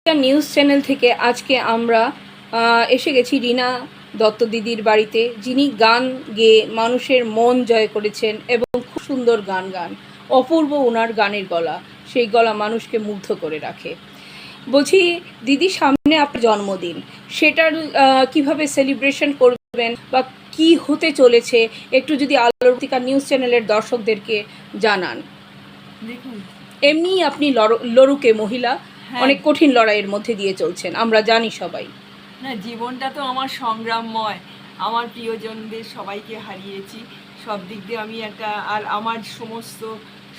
News channel থেকে আজকে আমরা এসে গেছি রিনা দত্ত দিদির বাড়িতে, যিনি গান গেয়ে মানুষের মন জয় করেছেন এবং খুব সুন্দর গান গান। অপূর্ব ওনার গানের গলা, সেই গলা মানুষকে মুগ্ধ করে রাখে। বলছি দিদি, সামনে আপনার জন্মদিন, সেটার কিভাবে সেলিব্রেশন করবেন বা কি হতে চলেছে একটু যদি আলোকিকা নিউজ চ্যানেলের দর্শকদেরকে জানান। দেখুন, এমনি আপনি লড়ুকে মহিলা, অনেক কঠিন লড়াইয়ের মধ্যে দিয়ে চলছেন, আমরা জানি সবাই। না, জীবনটা তো আমার সংগ্রামময়। আমার প্রিয়জনদের সবাইকে হারিয়েছি, সব দিক দিয়ে আমি আর আমার সমস্ত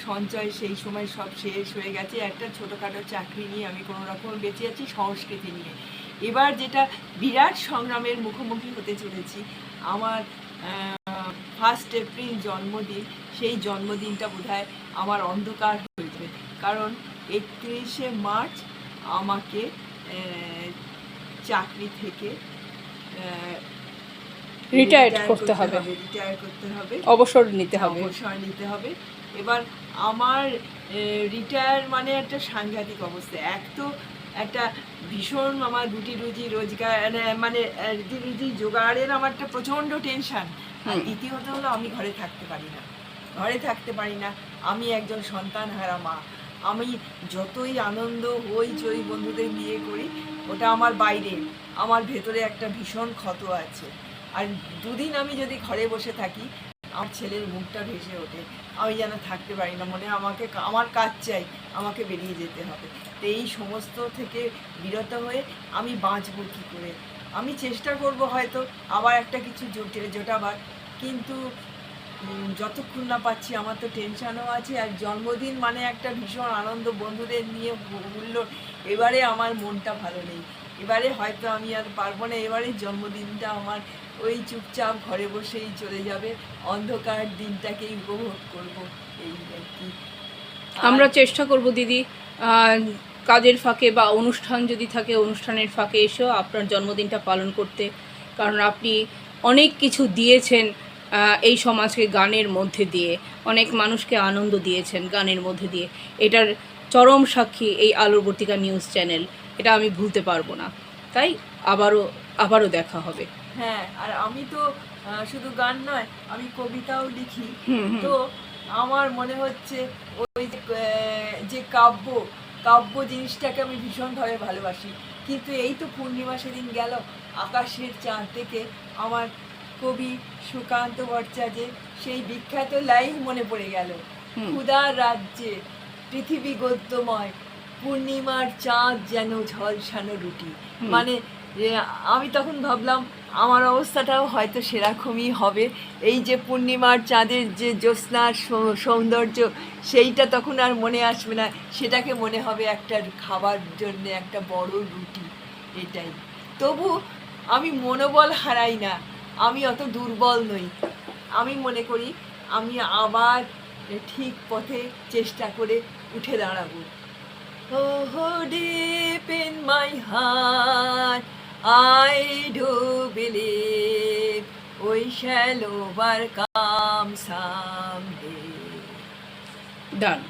সঞ্চয় সেই সময় সব শেষ হয়ে গেছে। একটা ছোটোখাটো চাকরি নিয়ে আমি কোনো রকম বেঁচে আছি, সংস্কৃতি নিয়ে। এবার যেটা বিরাট সংগ্রামের মুখোমুখি হতে চলেছি, আমার 1 এপ্রিল জন্মদিন। সেই জন্মদিনটা বোধহয় আমার অন্ধকার হয়ে যাবে, কারণ 31শে মার্চ আমাকে চাকরি থেকে রিটায়ার করতে হবে, অবসর নিতে হবে। এবার আমার রিটায়ার মানে একটা সাংঘাতিক অবস্থা। এক তো একটা ভীষণ আমার রুজি রোজগার, মানে রুজি জোগাড়ের আমার একটা প্রচণ্ড টেনশন। আর দ্বিতীয়ত হলো আমি ঘরে থাকতে পারি না। আমি একজন সন্তান হারা মা। আমি যতই আনন্দ হইচই বন্ধুদের নিয়ে করি, ওটা আমার বাইরে, আমার ভেতরে একটা ভীষণ ক্ষত আছে। আর দুদিন আমি যদি ঘরে বসে থাকি, আমার ছেলের মুখটা ভেসে ওঠে, আমি যেন থাকতে পারি না, মনে আমার কাজ চাই, আমাকে বেরিয়ে যেতে হবে। তো এই সমস্ত থেকে বিরত হয়ে আমি বাঁচব কী করে? আমি চেষ্টা করব হয়তো আবার একটা কিছু জোটাবার, কিন্তু যতক্ষণ না পাচ্ছি আমার তো টেনশানও আছে। আর জন্মদিন মানে একটা ভীষণ আনন্দ, বন্ধুদের নিয়ে মূল্য। এবারে আমার মনটা ভালো নেই, এবারে হয়তো আমি আর পারবো না। এবারে জন্মদিনটা আমার ওই চুপচাপ ঘরে বসেই চলে যাবে, অন্ধকার দিনটাকেই উপভোগ করব, এই আর কি। আমরা চেষ্টা করব দিদি, কাজের ফাঁকে বা অনুষ্ঠান যদি থাকে অনুষ্ঠানের ফাঁকে এসেও আপনার জন্মদিনটা পালন করতে, কারণ আপনি অনেক কিছু দিয়েছেন এই সমাজকে গানের মধ্যে দিয়ে, অনেক মানুষকে আনন্দ দিয়েছেন গানের মধ্যে দিয়ে। এটার চরম সাক্ষী এই আলোরবর্তিকা নিউজ চ্যানেল, এটা আমি ভুলতে পারবো না। তাই আবারও দেখা হবে। হ্যাঁ, আর আমি তো শুধু গান নয়, আমি কবিতাও লিখি। তো আমার মনে হচ্ছে ওই যে কাব্য জিনিসটাকে আমি ভীষণভাবে ভালোবাসি। কিন্তু এই তো পূর্ণিমা সেদিন গেল, আকাশের চাঁদ থেকে আমার কবি সুকান্ত ভট্টাচার্যের সেই বিখ্যাত লাইন মনে পড়ে গেল, ক্ষুধার রাজ্যে পৃথিবী গদ্যময়, পূর্ণিমার চাঁদ যেন ঝলসানো রুটি। মানে আমি তখন ভাবলাম আমার অবস্থাটাও হয়তো সেরকমই হবে। এই যে পূর্ণিমার চাঁদের যে জ্যোৎস্নার সৌন্দর্য, সেইটা তখন আর মনে আসবে না, সেটাকে মনে হবে একটা খাবার জন্যে একটা বড় রুটি। এটাই। তবু আমি মনোবল হারাই না, আমি অত দুর্বল নই। আমি মনে করি আমি আবার ঠিক পথে চেষ্টা করে উঠে দাঁড়াবো। Oh, deep in my heart, I do believe we shall overcome someday. Done.